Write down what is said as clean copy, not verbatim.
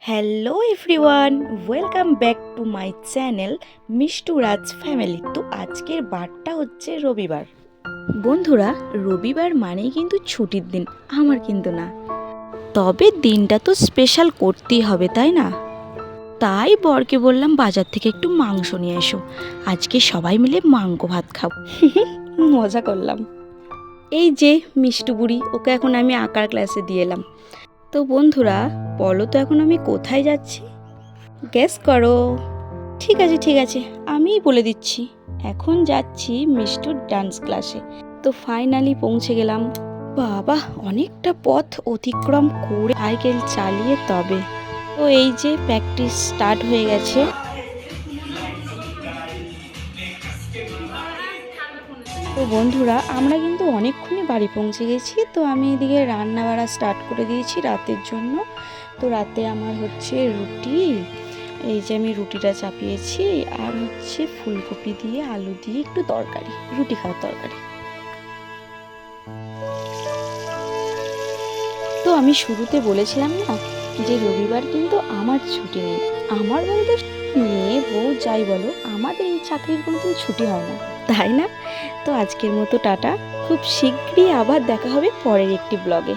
Hello everyone, welcome back to my channel Mishtu Raj family. তো আজকের বারটা হচ্ছে রবিবার। বন্ধুরা, রবিবার মানেই কিন্তু ছুটির দিন, আমার কিন্তু না। তবে দিনটা তো স্পেশাল করতেই হবে, তাই না? তাই বরকে বললাম বাজার থেকে একটু মাংস নিয়ে এসো, আজকে সবাই মিলে মাংস ভাত খাবো। মজা করলাম। এই যে মিষ্টু বুড়ি, ওকে এখন আমি আঁকার ক্লাসে দিয়ে এলাম। তো বন্ধুরা, বলো তো এখন আমি কোথায় যাচ্ছি? গেস করো। ঠিক আছে, আমিই বলে দিচ্ছি। এখন যাচ্ছি মিষ্টুর ডান্স ক্লাসে। তো ফাইনালি পৌঁছে গেলাম। বাবা, অনেকটা পথ অতিক্রম করে সাইকেল চালিয়ে তবে। তো এই যে প্র্যাকটিস স্টার্ট হয়ে গেছে। তো বন্ধুরা, আমরা কিন্তু অনেকক্ষণই বাড়ি পৌঁছে গেছি। তো আমি এদিকে রান্না বাড়া স্টার্ট করে দিয়েছি রাতের জন্য। তো রাতে আমার হচ্ছে রুটি, এই যে আমি রুটিটা চাপিয়েছি, আর হচ্ছে ফুলকপি দিয়ে আলু দিয়ে একটু তরকারি, রুটি খাওয়ার তরকারি। তো আমি শুরুতে বলেছিলাম না যে রবিবার কিন্তু আমার ছুটি নেই। আমার বলতে মেয়ে বউ যাই বলো, আমাদের এই চাকরির কোনোদিন ছুটি হয় না, তাই না? তো আজকের মতো টাটা, খুব শীঘ্রই আবার দেখা হবে পরের একটি ব্লগে।